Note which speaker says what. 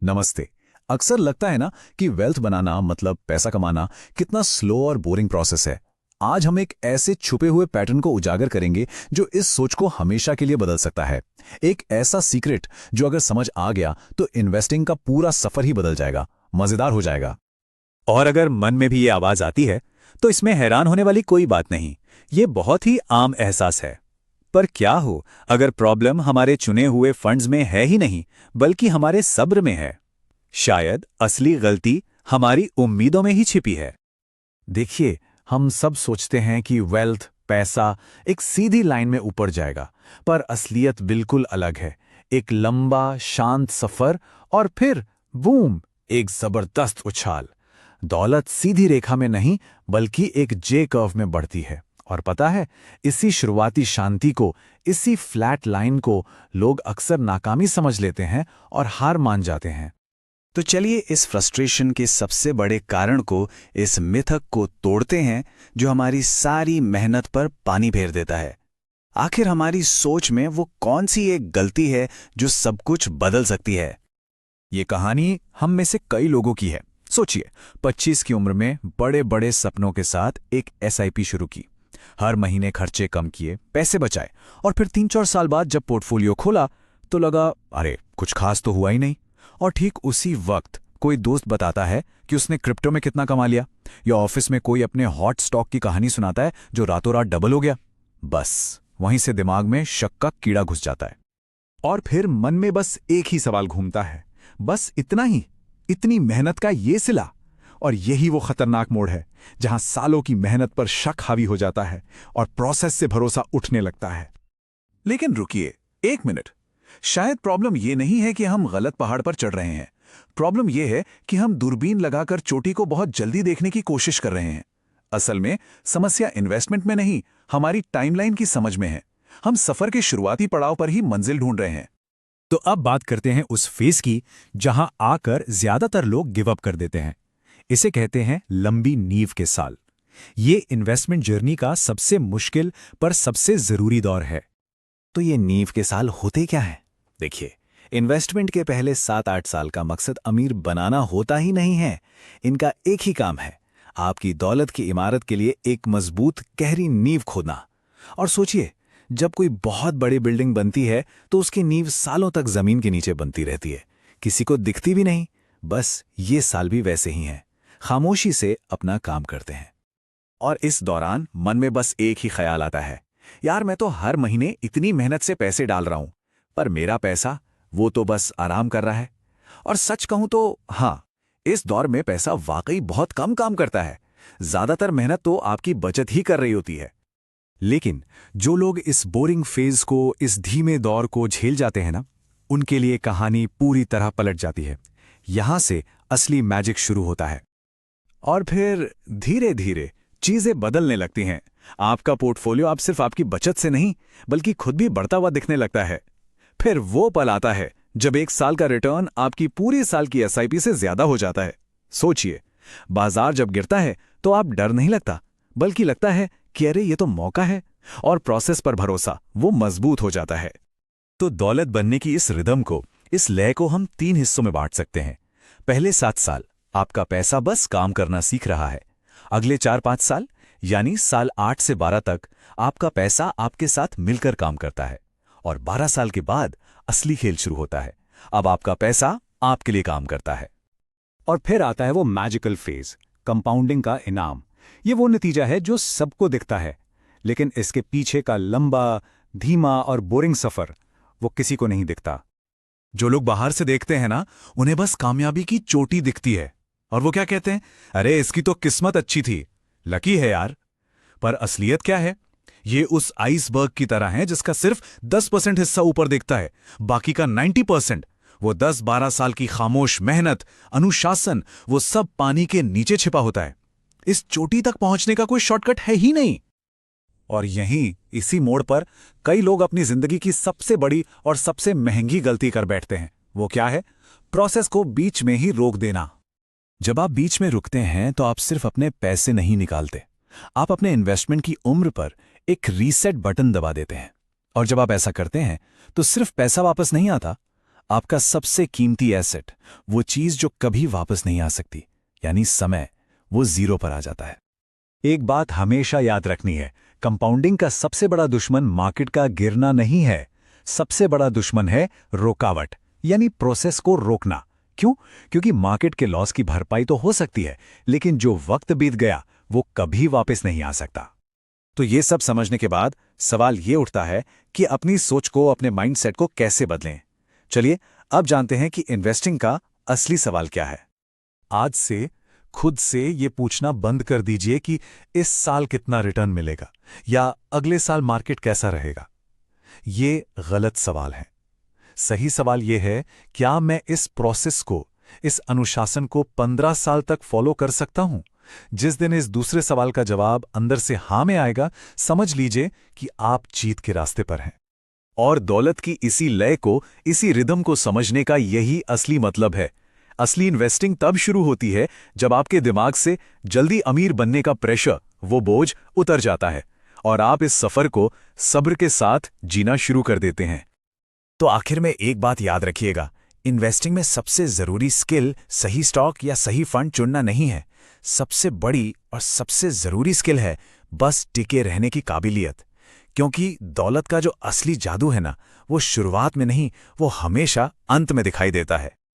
Speaker 1: नमस्ते। अक्सर लगता है ना कि वेल्थ बनाना मतलब पैसा कमाना कितना स्लो और बोरिंग प्रोसेस है। आज हम एक ऐसे छुपे हुए पैटर्न को उजागर करेंगे जो इस सोच को हमेशा के लिए बदल सकता है। एक ऐसा सीक्रेट जो अगर समझ आ गया तो इन्वेस्टिंग का पूरा सफर ही बदल जाएगा, मजेदार हो जाएगा।
Speaker 2: और अगर मन में भी ये आवाज आती है तो इसमें हैरान होने वाली कोई बात नहीं। ये बहुत ही आम एहसास है। पर क्या हो अगर प्रॉब्लम हमारे चुने हुए फंड्स में है ही नहीं, बल्कि हमारे सब्र में है। शायद असली गलती हमारी उम्मीदों में ही छिपी है।
Speaker 1: देखिए, हम सब सोचते हैं कि वेल्थ, पैसा एक सीधी लाइन में ऊपर जाएगा, पर असलियत बिल्कुल अलग है। एक लंबा, शांत सफर और फिर बूम, एक जबरदस्त उछाल। दौलत सीधी रेखा में नहीं, बल्कि एक जे कर्व में बढ़ती है। और पता है, इसी शुरुआती शांति को, इसी फ्लैट लाइन को लोग अक्सर नाकामी समझ लेते हैं और हार मान जाते हैं।
Speaker 2: तो चलिए इस फ्रस्ट्रेशन के सबसे बड़े कारण को, इस मिथक को तोड़ते हैं जो हमारी सारी मेहनत पर पानी फेर देता है। आखिर हमारी सोच में वो कौन सी एक गलती है जो सब कुछ बदल सकती है।
Speaker 1: ये कहानी हम में से कई लोगों की है। सोचिए, 25 की उम्र में बड़े बड़े सपनों के साथ एक एसआईपी शुरू की। हर महीने खर्चे कम किए, पैसे बचाए, और फिर 3-4 साल बाद जब पोर्टफोलियो खोला तो लगा, अरे कुछ खास तो हुआ ही नहीं। और ठीक उसी वक्त कोई दोस्त बताता है कि उसने क्रिप्टो में कितना कमा लिया, या ऑफिस में कोई अपने हॉट स्टॉक की कहानी सुनाता है जो रातों रात डबल हो गया। बस वहीं से दिमाग में शक का कीड़ा घुस जाता है। और फिर मन में बस एक ही सवाल घूमता है, बस इतना ही, इतनी मेहनत का ये सिला। और यही वो खतरनाक मोड़ है जहां सालों की मेहनत पर शक हावी हो जाता है और प्रोसेस से भरोसा उठने लगता है। लेकिन रुकिए, एक मिनट। शायद प्रॉब्लम ये नहीं है कि हम गलत पहाड़ पर चढ़ रहे हैं। प्रॉब्लम ये है कि हम दूरबीन लगाकर चोटी को बहुत जल्दी देखने की कोशिश कर रहे हैं। असल में समस्या इन्वेस्टमेंट में नहीं, हमारी टाइमलाइन की समझ में है। हम सफर के शुरुआती पड़ाव पर ही मंजिल ढूंढ रहे हैं।
Speaker 2: तो अब बात करते हैं उस फेज की जहां आकर ज्यादातर लोग गिव अप कर देते हैं। इसे कहते हैं लंबी नींव के साल। ये इन्वेस्टमेंट जर्नी का सबसे मुश्किल पर सबसे जरूरी दौर है।
Speaker 1: तो ये नींव के साल होते क्या है? देखिए, इन्वेस्टमेंट के पहले 7-8 साल का मकसद अमीर बनाना होता ही नहीं है। इनका एक ही काम है, आपकी दौलत की इमारत के लिए एक मजबूत गहरी नींव खोदना। और सोचिए, जब कोई बहुत बड़ी बिल्डिंग बनती है तो उसकी नींव सालों तक जमीन के नीचे बनती रहती है, किसी को दिखती भी नहीं। बस ये साल भी वैसे ही हैं, खामोशी से अपना काम करते हैं। और इस दौरान मन में बस एक ही ख्याल आता है, यार मैं तो हर महीने इतनी मेहनत से पैसे डाल रहा हूं, पर मेरा पैसा वो तो बस आराम कर रहा है। और सच कहूं तो हाँ, इस दौर में पैसा वाकई बहुत कम काम करता है। ज्यादातर मेहनत तो आपकी बचत ही कर रही होती है। लेकिन जो लोग इस बोरिंग फेज को, इस धीमे दौर को झेल जाते हैं ना, उनके लिए कहानी पूरी तरह पलट जाती है। यहां से असली मैजिक शुरू होता है। और फिर धीरे धीरे चीजें बदलने लगती हैं। आपका पोर्टफोलियो अब सिर्फ आपकी बचत से नहीं, बल्कि खुद भी बढ़ता हुआ दिखने लगता है। फिर वो पल आता है जब एक साल का रिटर्न आपकी पूरी साल की एसआईपी से ज्यादा हो जाता है। सोचिए, बाजार जब गिरता है तो आप डर नहीं लगता, बल्कि लगता है कि अरे ये तो मौका है। और प्रोसेस पर भरोसा वो मजबूत हो जाता है। तो दौलत बनने की इस रिदम को, इस लय को हम 3 हिस्सों में बांट सकते हैं। पहले 7 साल आपका पैसा बस काम करना सीख रहा है। अगले 4-5 साल, यानी साल 8 से 12 तक, आपका पैसा आपके साथ मिलकर काम करता है। और 12 साल के बाद असली खेल शुरू होता है। अब आपका पैसा आपके लिए काम करता है।
Speaker 2: और फिर आता है वो मैजिकल फेज, कंपाउंडिंग का इनाम। ये वो नतीजा है जो सबको दिखता है, लेकिन इसके पीछे का लंबा, धीमा और बोरिंग सफर वो किसी को नहीं दिखता।
Speaker 1: जो लोग बाहर से देखते हैं ना, उन्हें बस कामयाबी की चोटी दिखती है और वो क्या कहते हैं, अरे इसकी तो किस्मत अच्छी थी, लकी है यार। पर असलियत क्या है? ये उस आइसबर्ग की तरह है जिसका सिर्फ 10% हिस्सा ऊपर दिखता है। बाकी का 90%, वो 10-12 साल की खामोश मेहनत, अनुशासन, वो सब पानी के नीचे छिपा होता है। इस चोटी तक पहुंचने का कोई शॉर्टकट है ही नहीं। और यहीं, इसी मोड़ पर कई लोग अपनी जिंदगी की सबसे बड़ी और सबसे महंगी गलती कर बैठते हैं। वो क्या है? प्रोसेस को बीच में ही रोक देना। जब आप बीच में रुकते हैं तो आप सिर्फ अपने पैसे नहीं निकालते, आप अपने इन्वेस्टमेंट की उम्र पर एक रीसेट बटन दबा देते हैं। और जब आप ऐसा करते हैं तो सिर्फ पैसा वापस नहीं आता, आपका सबसे कीमती एसेट, वो चीज जो कभी वापस नहीं आ सकती, यानी समय, वो जीरो पर आ जाता है।
Speaker 2: एक बात हमेशा याद रखनी है, कंपाउंडिंग का सबसे बड़ा दुश्मन मार्केट का गिरना नहीं है, सबसे बड़ा दुश्मन है रुकावट, यानी प्रोसेस को रोकना। क्यों? क्योंकि मार्केट के लॉस की भरपाई तो हो सकती है, लेकिन जो वक्त बीत गया वो कभी वापस नहीं आ सकता।
Speaker 1: तो ये सब समझने के बाद सवाल ये उठता है कि अपनी सोच को, अपने माइंडसेट को कैसे बदलें। चलिए अब जानते हैं कि इन्वेस्टिंग का असली सवाल क्या है।
Speaker 3: आज से खुद से ये पूछना बंद कर दीजिए कि इस साल कितना रिटर्न मिलेगा या अगले साल मार्केट कैसा रहेगा। ये गलत सवाल है। सही सवाल ये है, क्या मैं इस प्रोसेस को, इस अनुशासन को 15 साल तक फॉलो कर सकता हूं? जिस दिन इस दूसरे सवाल का जवाब अंदर से हाँ में आएगा, समझ लीजिए कि आप जीत के रास्ते पर हैं।
Speaker 2: और दौलत की इसी लय को, इसी रिदम को समझने का यही असली मतलब है। असली इन्वेस्टिंग तब शुरू होती है जब आपके दिमाग से जल्दी अमीर बनने का प्रेशर, वो बोझ उतर जाता है और आप इस सफर को सब्र के साथ जीना शुरू कर देते हैं।
Speaker 1: तो आखिर में एक बात याद रखिएगा, इन्वेस्टिंग में सबसे जरूरी स्किल सही स्टॉक या सही फंड चुनना नहीं है। सबसे बड़ी और सबसे जरूरी स्किल है बस टिके रहने की काबिलियत। क्योंकि दौलत का जो असली जादू है ना, वो शुरुआत में नहीं, वो हमेशा अंत में दिखाई देता है।